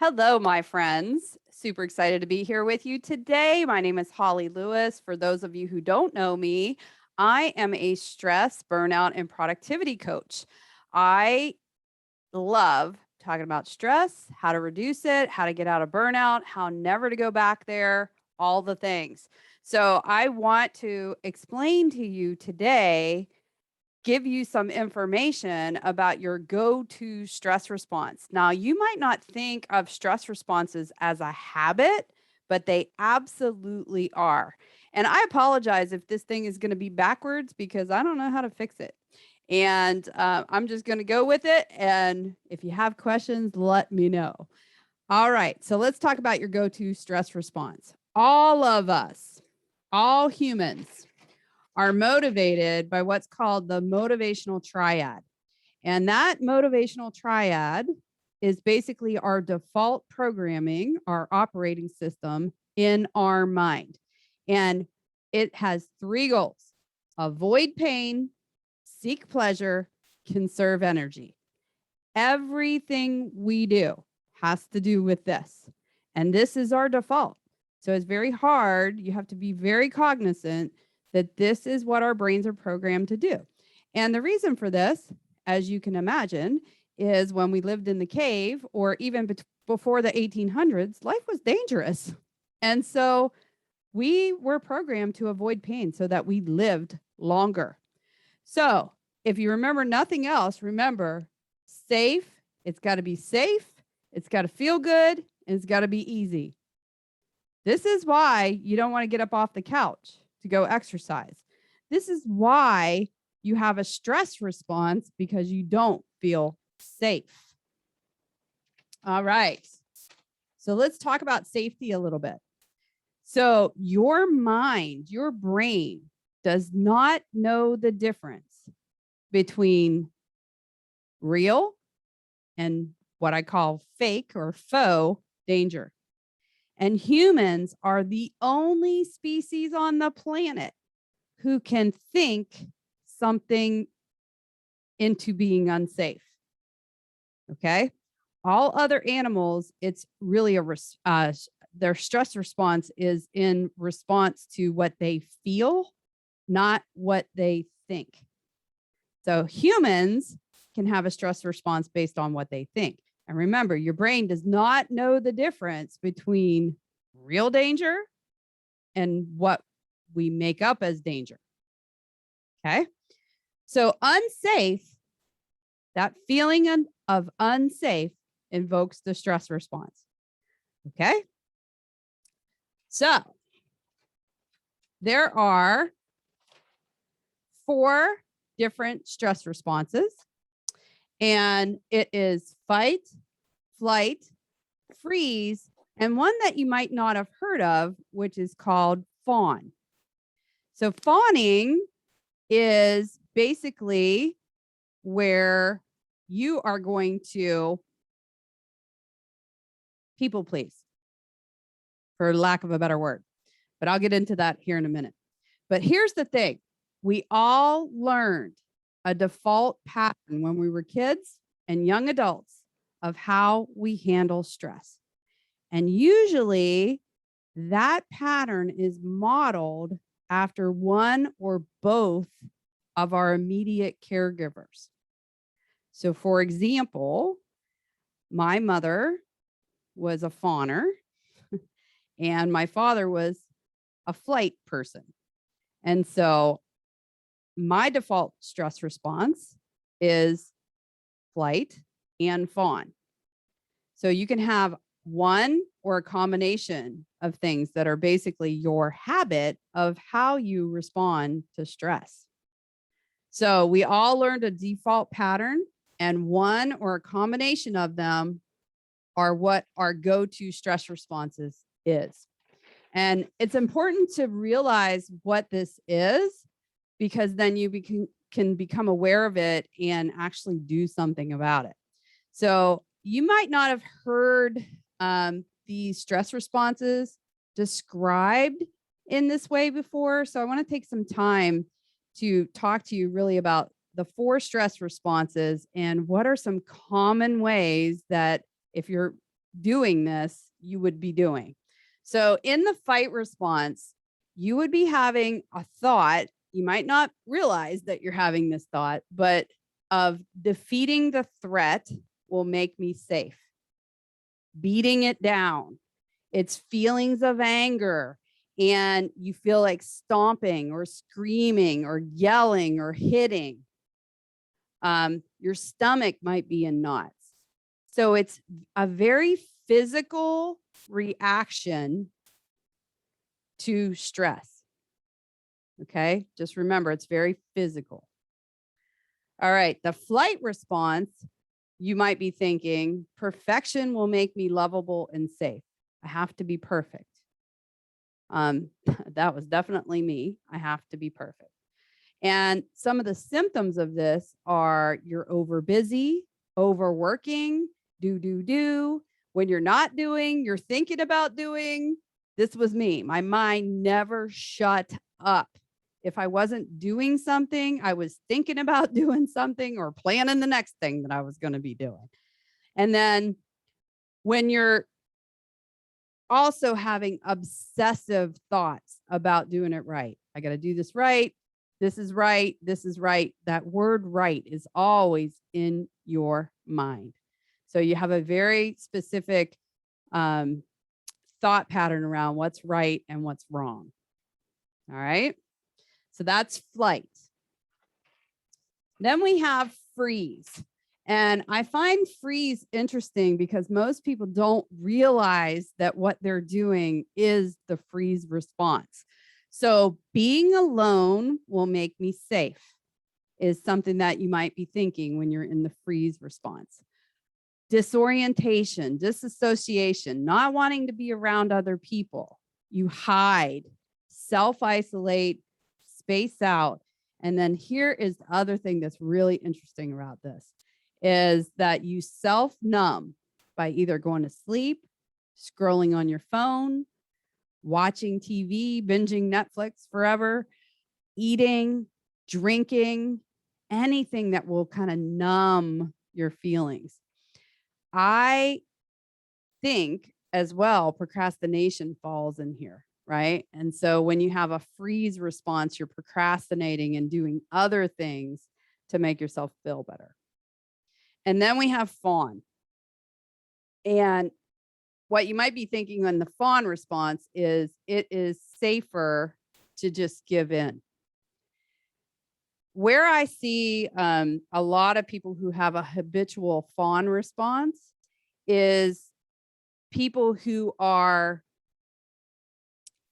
Hello, my friends. Super excited to be here with you today. My name is Holly Lewis. For those of you who don't know me, I am a stress, burnout, and productivity coach. I love talking about stress, how to reduce it, how to get out of burnout, how never to go back there, all the things. So, I want to explain to you today, give you some information about your go-to stress response. Now, you might not think of stress responses as a habit, but they absolutely are. And I apologize if this thing is going to be backwards because I don't know how to fix it. And I'm just going to go with it. And if you have questions, let me know. All right. So let's talk about your go-to stress response. All of us, all humans, are motivated by what's called the motivational triad. And that motivational triad is basically our default programming, our operating system in our mind. And it has three goals: avoid pain, seek pleasure, conserve energy. Everything we do has to do with this. And this is our default. So it's very hard. You have to be very cognizant that this is what our brains are programmed to do. And the reason for this, as you can imagine, is when we lived in the cave or even before the 1800s, life was dangerous. And so we were programmed to avoid pain so that we lived longer. So if you remember nothing else, remember safe. It's got to be safe. It's got to feel good. And it's got to be easy. This is why you don't want to get up off the couch to go exercise. This is why you have a stress response, because you don't feel safe. All right. So let's talk about safety a little bit. So your mind, your brain does not know the difference between real and what I call fake or faux danger. And humans are the only species on the planet who can think something into being unsafe. Okay. All other animals, it's really their stress response is in response to what they feel, not what they think. So humans can have a stress response based on what they think. And remember, your brain does not know the difference between real danger and what we make up as danger. Okay. So unsafe, that feeling of unsafe invokes the stress response. Okay. So there are 4 different stress responses, and it is fight, flight, freeze, and one that you might not have heard of, which is called fawn. So fawning is basically where you are going to people please, for lack of a better word. But I'll get into that here in a minute. But here's the thing. We all learned a default pattern when we were kids and young adults of how we handle stress. And usually that pattern is modeled after one or both of our immediate caregivers. So for example, my mother was a fawner and my father was a flight person. And so my default stress response is flight and fawn. So you can have one or a combination of things that are basically your habit of how you respond to stress. So we all learned a default pattern, and one or a combination of them are what our go-to stress responses is. And it's important to realize what this is, because then you can become aware of it and actually do something about it. So you might not have heard these stress responses described in this way before. So I want to take some time to talk to you really about the 4 stress responses and what are some common ways that if you're doing this, you would be doing. So in the fight response, you would be having a thought. You might not realize that you're having this thought, but of defeating the threat will make me safe. Beating it down. It's feelings of anger, and you feel like stomping or screaming or yelling or hitting. Your stomach might be in knots. So it's a very physical reaction to stress. Okay, just remember it's very physical. All right, the flight response, you might be thinking, perfection will make me lovable and safe. I have to be perfect. That was definitely me. I have to be perfect. And some of the symptoms of this are you're over busy, overworking, do. When you're not doing, you're thinking about doing. This was me. My mind never shut up. If I wasn't doing something, I was thinking about doing something or planning the next thing that I was going to be doing. And then when you're also having obsessive thoughts about doing it right, I got to do this right. This is right. This is right. That word right is always in your mind. So you have a very specific thought pattern around what's right and what's wrong. All right. So that's flight. Then we have freeze. And I find freeze interesting because most people don't realize that what they're doing is the freeze response. So being alone will make me safe is something that you might be thinking when you're in the freeze response. Disorientation, disassociation, not wanting to be around other people. You hide, self-isolate, space out. And then here is the other thing that's really interesting about this is that you self-numb by either going to sleep, scrolling on your phone, watching TV, binging Netflix forever, eating, drinking, anything that will kind of numb your feelings. I think as well, procrastination falls in here, right? And so when you have a freeze response, you're procrastinating and doing other things to make yourself feel better. And then we have fawn. And what you might be thinking on the fawn response is it is safer to just give in. Where I see a lot of people who have a habitual fawn response is people who are,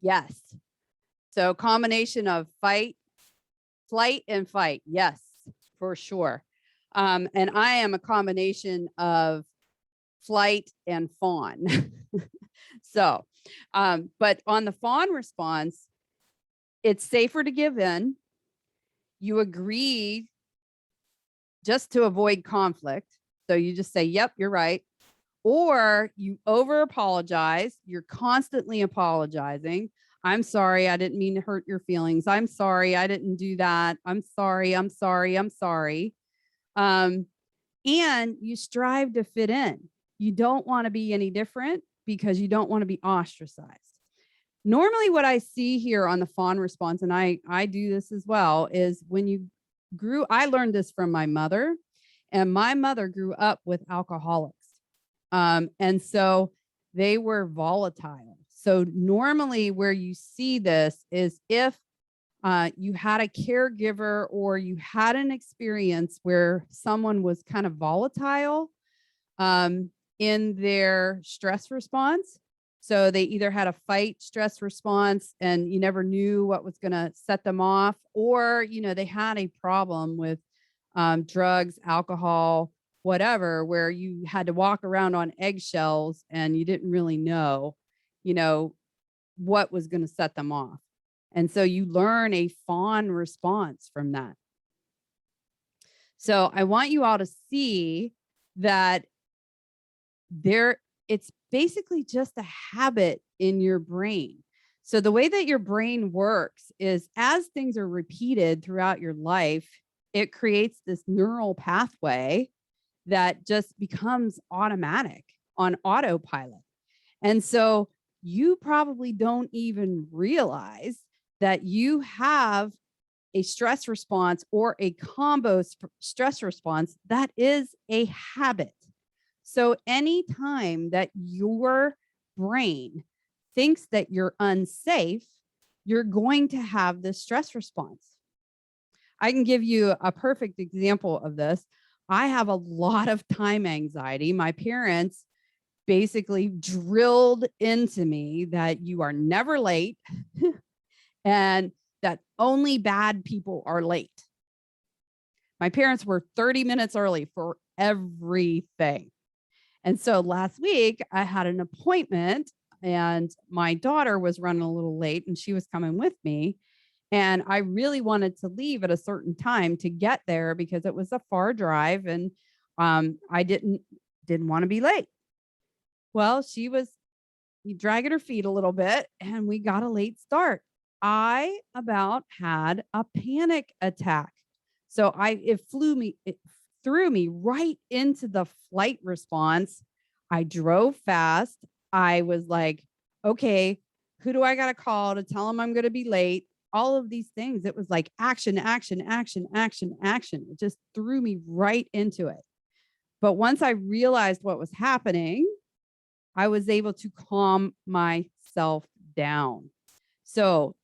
yes. So combination of flight and fight. Yes, for sure. And I am a combination of flight and fawn. So, but on the fawn response, it's safer to give in. You agree just to avoid conflict. So you just say, yep, you're right. Or you over apologize. You're constantly apologizing. I'm sorry. I didn't mean to hurt your feelings. I'm sorry. I didn't do that. I'm sorry. I'm sorry. I'm sorry. And you strive to fit in. You don't want to be any different because you don't want to be ostracized. Normally what I see here on the fawn response, and I do this as well, is when you I learned this from my mother, and my mother grew up with alcoholics. And so they were volatile. So normally where you see this is if you had a caregiver or you had an experience where someone was kind of volatile in their stress response. So they either had a fight stress response and you never knew what was going to set them off, or, they had a problem with drugs, alcohol, whatever, where you had to walk around on eggshells and you didn't really know, what was going to set them off. And so you learn a fawn response from that. So I want you all to see that it's basically just a habit in your brain. So the way that your brain works is as things are repeated throughout your life, it creates this neural pathway that just becomes automatic on autopilot. And so you probably don't even realize that you have a stress response or a combo stress response that is a habit. So anytime that your brain thinks that you're unsafe, you're going to have this stress response. I can give you a perfect example of this. I have a lot of time anxiety. My parents basically drilled into me that you are never late and that only bad people are late. My parents were 30 minutes early for everything. And so last week I had an appointment and my daughter was running a little late and she was coming with me. And I really wanted to leave at a certain time to get there because it was a far drive and I didn't want to be late. Well, she was dragging her feet a little bit and we got a late start. I about had a panic attack. So it threw me right into the flight response. I drove fast. I was like, okay, who do I got to call to tell them I'm going to be late? All of these things. It was like action, action, action, action, action. It just threw me right into it. But once I realized what was happening, I was able to calm myself down. So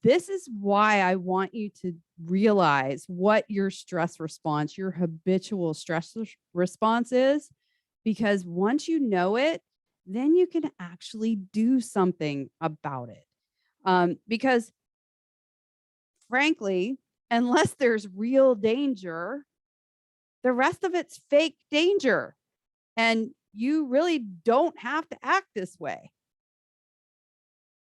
this is why I want you to realize what your stress response, your habitual stress response is, because once you know it, then you can actually do something about it. Because frankly, unless there's real danger, the rest of it's fake danger. And you really don't have to act this way.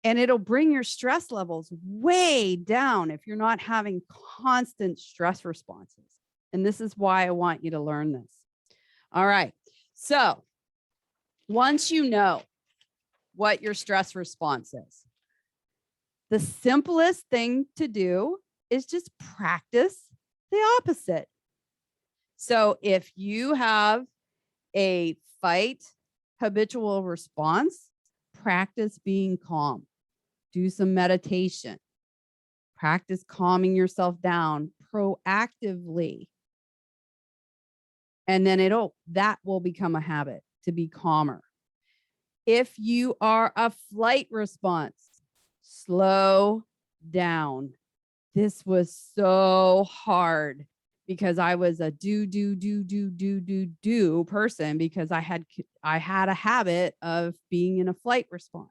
And it'll bring your stress levels way down if you're not having constant stress responses. And this is why I want you to learn this. All right. So once you know what your stress response is, the simplest thing to do is just practice the opposite. So if you have a fight habitual response, practice being calm. Do some meditation. Practice calming yourself down proactively. And then that will become a habit to be calmer. If you are a flight response, slow down. This was so hard because I was a do person because I had a habit of being in a flight response.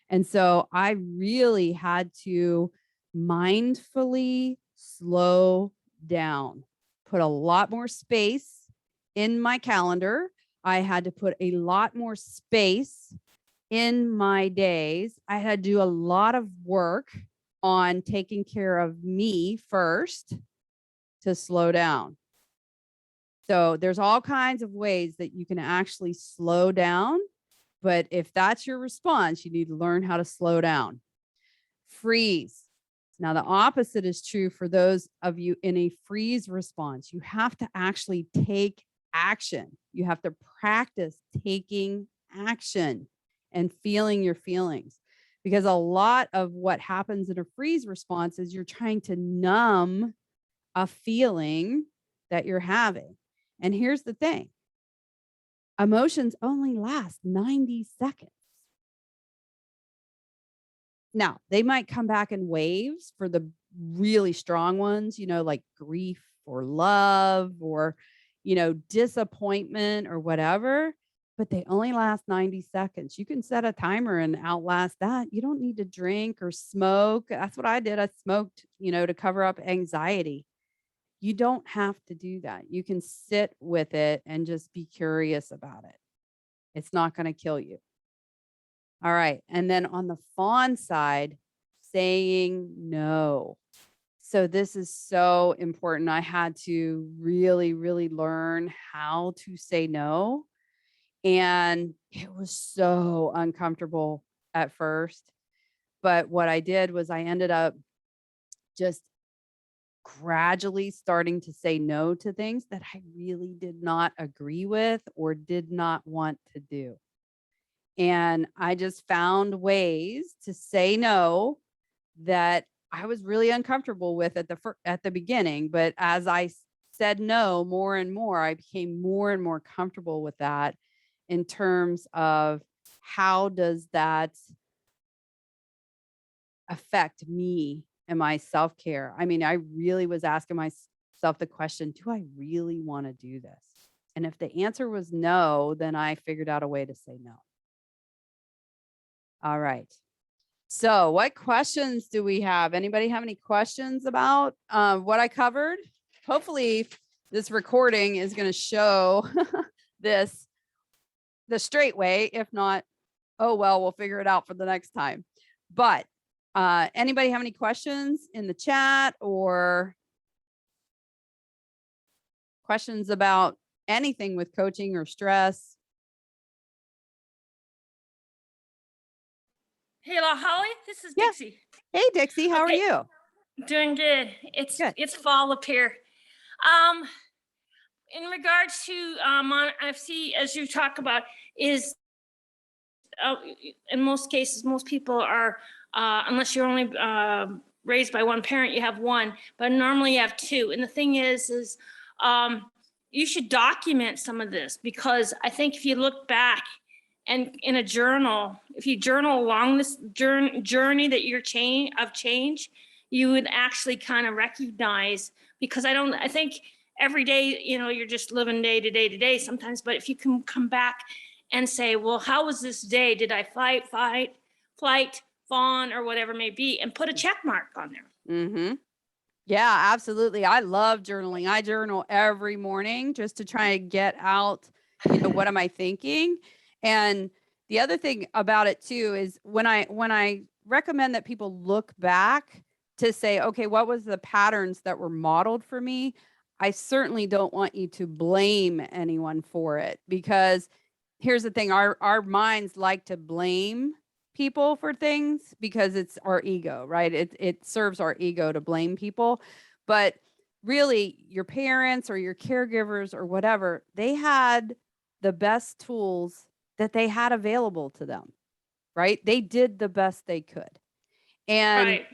And so I really had to mindfully slow down, put a lot more space in my calendar. I had to put a lot more space in my days. I had to do a lot of work on taking care of me first to slow down. So there's all kinds of ways that you can actually slow down. But if that's your response, you need to learn how to slow down. Freeze. Now, the opposite is true for those of you in a freeze response. You have to actually take action. You have to practice taking action and feeling your feelings. Because a lot of what happens in a freeze response is you're trying to numb a feeling that you're having. And here's the thing. Emotions only last 90 seconds. Now, they might come back in waves for the really strong ones, like grief or love or, disappointment or whatever, but they only last 90 seconds. You can set a timer and outlast that. You don't need to drink or smoke. That's what I did. I smoked, to cover up anxiety. You don't have to do that. You can sit with it and just be curious about it. It's not going to kill you. All right. And then on the fawn side, saying no. So this is so important. I had to really, really learn how to say no. And it was so uncomfortable at first. But what I did was I ended up just gradually starting to say no to things that I really did not agree with or did not want to do. And I just found ways to say no that I was really uncomfortable with at the beginning, but as said no more and more, I became more and more comfortable with that in terms of how does that affect me and my self-care. I mean, I really was asking myself the question, do I really want to do this? And if the answer was no, then I figured out a way to say no. All right. So, what questions do we have? Anybody have any questions about what I covered? Hopefully, this recording is going to show this the straight way. If not, oh well, we'll figure it out for the next time. But anybody have any questions in the chat or questions about anything with coaching or stress? Hello, Holly. This is Yeah. Dixie. Hey, Dixie, how are you? Doing good. It's fall up here. In regards to I see as you talk about is in most cases most people are unless you're only raised by one parent, you have one, but normally you have two. And the thing is you should document some of this, because I think if you look back and in a journal, if you journal along this journey that you're change, you would actually kind of recognize, because I think every day, you're just living day to day sometimes, but if you can come back and say, well, how was this day? Did I fight, fawn, or whatever it may be, and put a check mark on there. Mm-hmm. Yeah, absolutely. I love journaling. I journal every morning just to try and get out, what am I thinking? And the other thing about it too is when I recommend that people look back to say, okay, what was the patterns that were modeled for me? I certainly don't want you to blame anyone for it, because here's the thing, our minds like to blame people for things because it's our ego, right? It serves our ego to blame people. But really, your parents or your caregivers or whatever, they had the best tools that they had available to them, right? They did the best they could. And Right.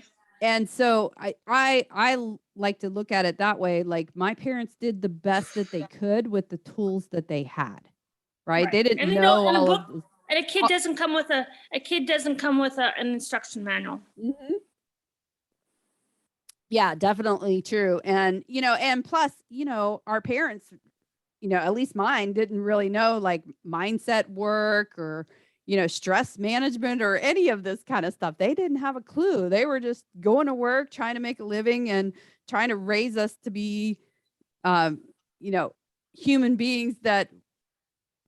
and so I like to look at it that way. Like, my parents did the best that they could with the tools that they had, right? They didn't And know and all a of book, this. and a kid doesn't come with an instruction manual. Mhm. Yeah, definitely true. And, and plus, our parents, at least mine didn't really know like mindset work or, stress management or any of this kind of stuff. They didn't have a clue. They were just going to work, trying to make a living and trying to raise us to be, you know, human beings that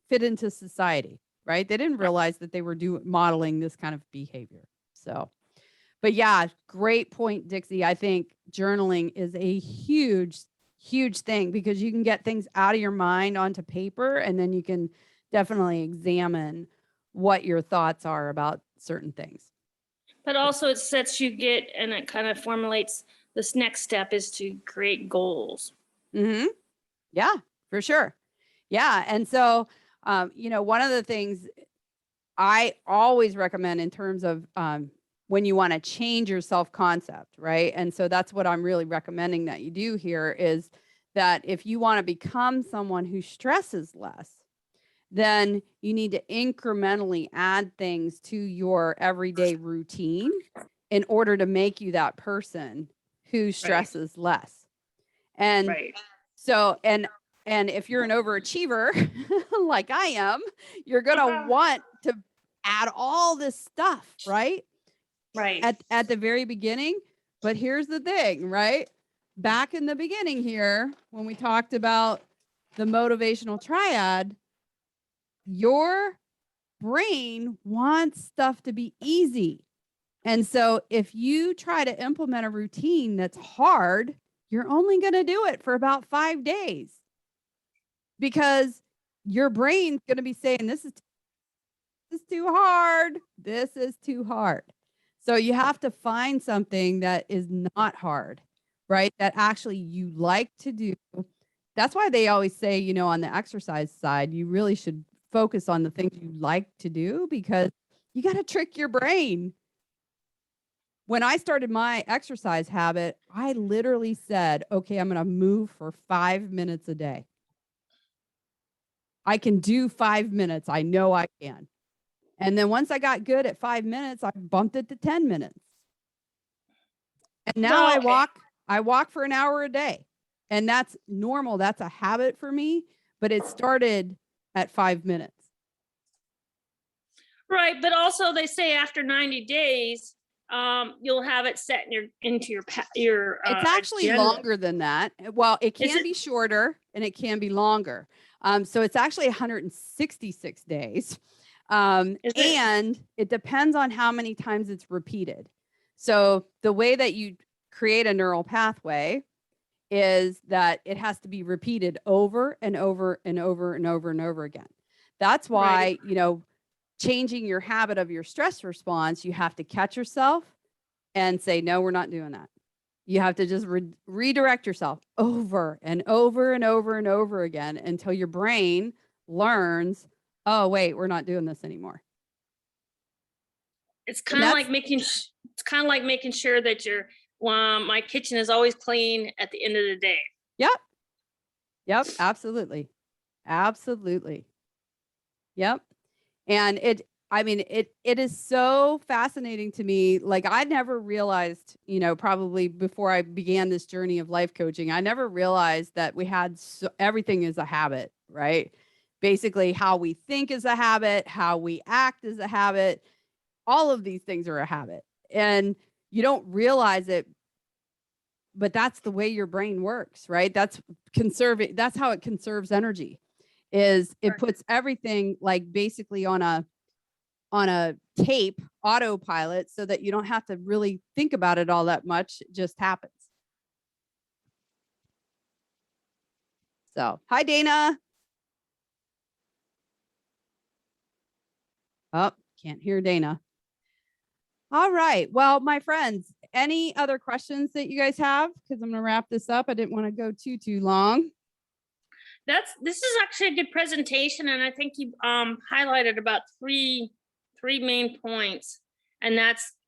fit into society, right? They didn't realize that they were modeling this kind of behavior. So, but yeah, great point, Dixie. I think journaling is a huge, huge thing, because you can get things out of your mind onto paper, and then you can definitely examine what your thoughts are about certain things. But also it it kind of formulates this next step is to create goals. Mm-hmm. Yeah, for sure. Yeah. And so, one of the things I always recommend in terms of when you want to change your self-concept, right? And so that's what I'm really recommending that you do here, is that if you want to become someone who stresses less, then you need to incrementally add things to your everyday routine in order to make you that person who stresses less. And so, and if you're an overachiever like I am, you're going to want to add all this stuff, right? Right. At the very beginning. But here's the thing, right? Back in the beginning here, when we talked about the motivational triad, your brain wants stuff to be easy. And so if you try to implement a routine that's hard, you're only going to do it for about 5 days, because your brain's going to be saying, this is too hard. This is too hard. So you have to find something that is not hard, right? That actually you like to do. That's why they always say, you know, on the exercise side, you really should focus on the things you like to do, because you got to trick your brain. When I started my exercise habit, I literally said, okay, I'm going to move for 5 minutes a day. I can do 5 minutes. I know I can. And then once I got good at 5 minutes, I bumped it to 10 minutes. And now I walk for an hour a day. And that's normal. That's a habit for me, but it started at 5 minutes. Right, but also they say after 90 days, you'll have it set into your It's actually agenda. longer than that. Well, it Is can it? be shorter and it can be longer. So it's actually 166 days. And it depends on how many times it's repeated. So the way that you create a neural pathway is that it has to be repeated over and over and over and over and over again. That's why, Right. you know, changing your habit of your stress response, you have to catch yourself and say, no, we're not doing that. You have to just redirect yourself over and over and over and over again until your brain learns, oh, wait, we're not doing this anymore. It's kind of like making sure that my kitchen is always clean at the end of the day. Yep. Absolutely. Absolutely. Yep. And it is so fascinating to me. Like, I never realized, you know, probably before I began this journey of life coaching, I never realized that we had everything is a habit, right? Basically, how we think is a habit, how we act is a habit. All of these things are a habit. And you don't realize it, but that's the way your brain works, right? That's how it conserves energy. Is it puts everything like basically on a tape autopilot so that you don't have to really think about it all that much. It just happens. So, hi, Dana. Oh, can't hear Dana. All right. Well, my friends, any other questions that you guys have? Because I'm going to wrap this up. I didn't want to go too long. This is actually a good presentation, and I think you highlighted about three main points, and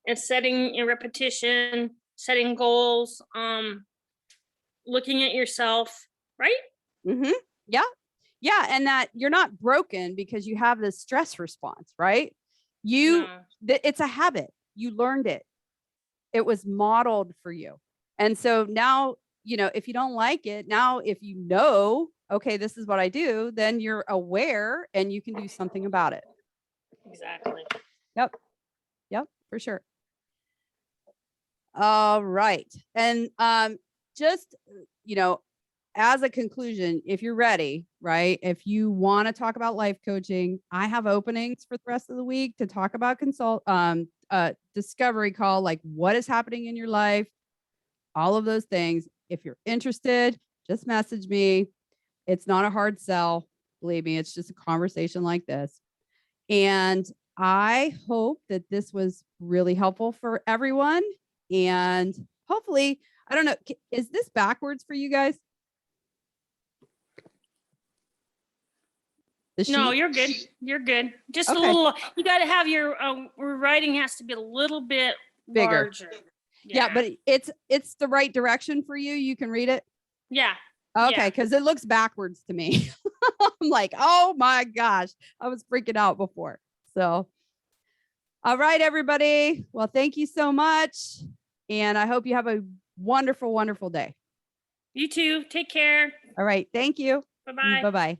it's setting in repetition, setting goals, looking at yourself, right? Mm-hmm. Yeah, and that you're not broken because you have this stress response, right? It's a habit. You learned it. It was modeled for you. And so now, you know, if you don't like it, now if you know, okay, this is what I do, then you're aware and you can do something about it. Exactly. Yep, for sure. All right. And just, you know, as a conclusion, if you're ready, right? If you want to talk about life coaching, I have openings for the rest of the week to talk about discovery call, like what is happening in your life, all of those things. If you're interested, just message me. It's not a hard sell. Believe me, it's just a conversation like this. And I hope that this was really helpful for everyone. And hopefully, I don't know, is this backwards for you guys? No, you're good. You're good. Just Okay. a little. You got to have your writing has to be a little bit Bigger. larger. Yeah, but it's the right direction for you. You can read it. Yeah. Okay, because it looks backwards to me. I'm like, oh my gosh, I was freaking out before. So, all right, everybody. Well, thank you so much. And I hope you have a wonderful, wonderful day. You too. Take care. All right. Thank you. Bye-bye. Bye-bye.